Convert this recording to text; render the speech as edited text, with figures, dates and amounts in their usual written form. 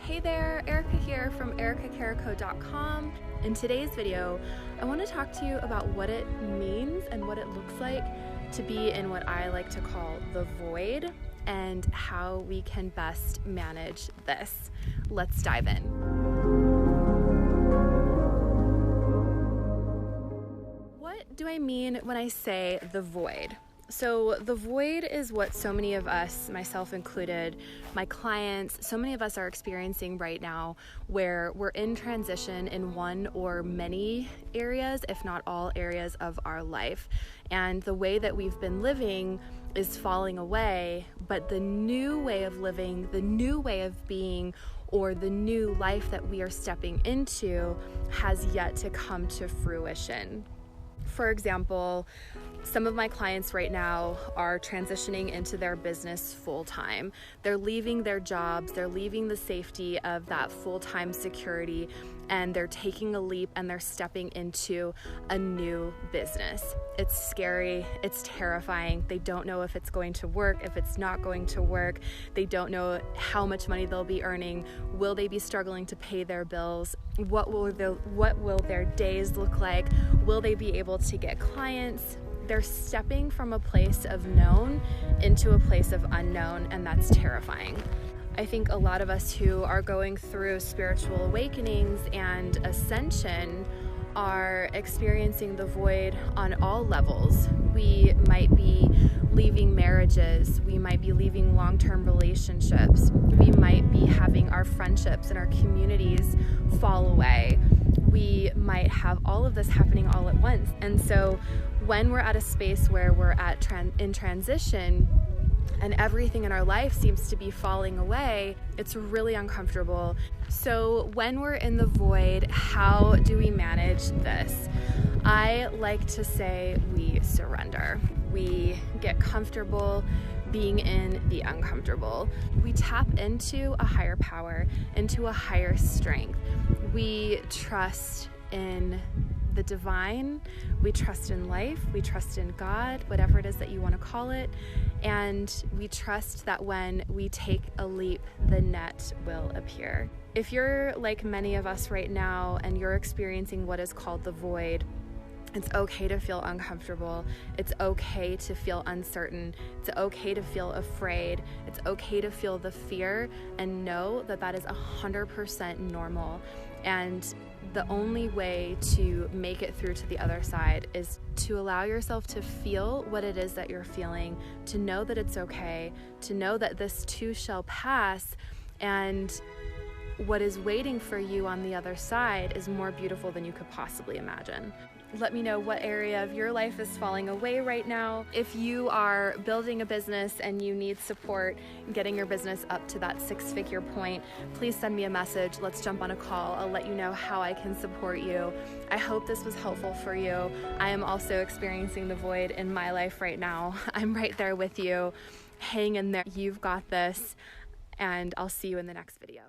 Hey there, Erica here from Carrico.com. In today's video, I want to talk to you about what it means and what it looks like to be in what I like to call the void and how we can best manage this. Let's dive in. What do I mean when I say the void? So the void is what so many of us, myself included, my clients, so many of us are experiencing right now, where we're in transition in one or many areas, if not all areas of our life. And the way that we've been living is falling away, but the new way of living, the new way of being, or the new life that we are stepping into has yet to come to fruition. For example, some of my clients right now are transitioning into their business full-time. They're leaving their jobs, they're leaving the safety of that full-time security, and they're taking a leap and they're stepping into a new business. It's scary, it's terrifying. They don't know if it's going to work, if it's not going to work. They don't know how much money they'll be earning. Will they be struggling to pay their bills? What will their days look like? Will they be able to get clients? They're stepping from a place of known into a place of unknown, and that's terrifying. I think a lot of us who are going through spiritual awakenings and ascension are experiencing the void on all levels. We might be leaving marriages, we might be leaving long-term relationships, we might be having our friendships and our communities fall away. We might have all of this happening all at once. And so when we're at a space where we're in transition and everything in our life seems to be falling away, it's really uncomfortable. So when we're in the void, how do we manage this? I like to say we surrender. We get comfortable being in the uncomfortable. We tap into a higher power, into a higher strength. We trust in the divine, we trust in life, we trust in God, whatever it is that you want to call it, and we trust that when we take a leap, the net will appear. If you're like many of us right now and you're experiencing what is called the void, it's okay to feel uncomfortable. It's okay to feel uncertain. It's okay to feel afraid. It's okay to feel the fear and know that that is 100% normal. And the only way to make it through to the other side is to allow yourself to feel what it is that you're feeling, to know that it's okay, to know that this too shall pass, and what is waiting for you on the other side is more beautiful than you could possibly imagine. Let me know what area of your life is falling away right now. If you are building a business and you need support getting your business up to that 6-figure point, please send me a message. Let's jump on a call. I'll let you know how I can support you. I hope this was helpful for you. I am also experiencing the void in my life right now. I'm right there with you. Hang in there. You've got this, and I'll see you in the next video.